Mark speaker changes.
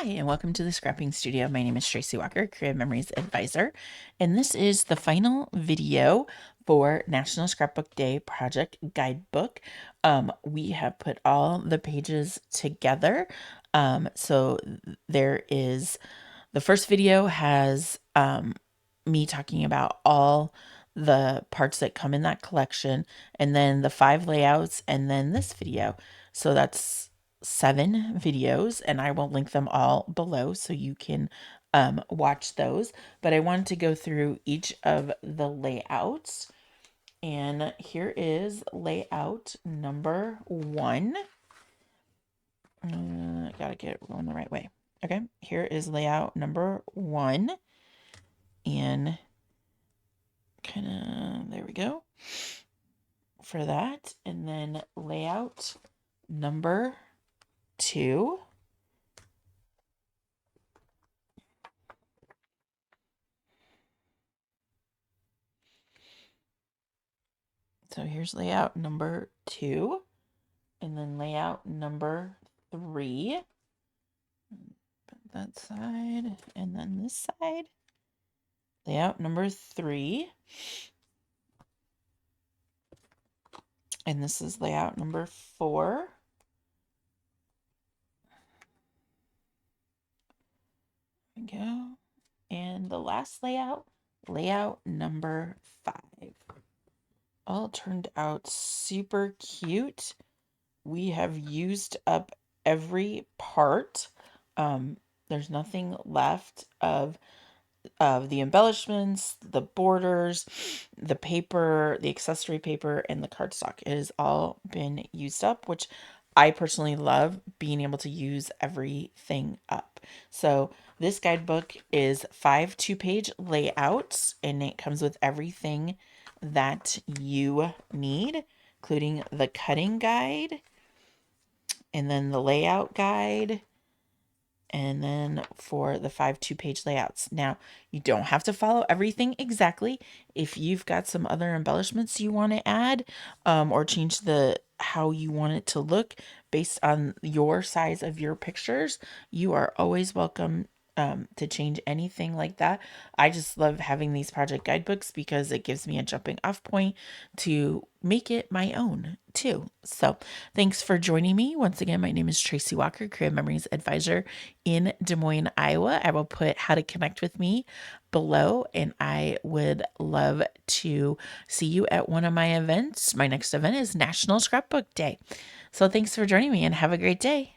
Speaker 1: Hi, and welcome to the Scrapping Studio. My name is Tracy Walker, Creative Memories Advisor, and this is the final video for National Scrapbook Day Project Guidebook. We have put all the pages together. So there is, the first video has me talking about all the parts that come in that collection, and then the 5 layouts, and then this video. So that's 7 videos, and I will link them all below so you can watch those. But I wanted to go through each of the layouts. And here is layout number 1. Gotta get it going the right way. Okay, here is layout number 1. And kind of, there we go for that. And then layout number 2. So here's layout number 2, and then layout number 3. Put that side, and then this side. Layout number 3. And this is layout number 4. There we go. And the last layout, layout number 5. All turned out super cute. We have used up every part. There's nothing left of the embellishments, the borders, the paper, the accessory paper, and the cardstock. It has all been used up, which I personally love, being able to use everything up. So this guidebook is 5 2-page layouts, and it comes with everything that you need, including the cutting guide, and then the layout guide, and then for the 5 2-page layouts. Now, you don't have to follow everything exactly. If you've got some other embellishments you want to add, or change how you want it to look based on your size of your pictures, you are always welcome to change anything like that. I just love having these project guidebooks because it gives me a jumping off point to make it my own too. So thanks for joining me. Once again, my name is Tracy Walker, Creative Memories Advisor in Des Moines, Iowa. I will put how to connect with me below, and I would love to see you at one of my events. My next event is National Scrapbook Day. So thanks for joining me, and have a great day.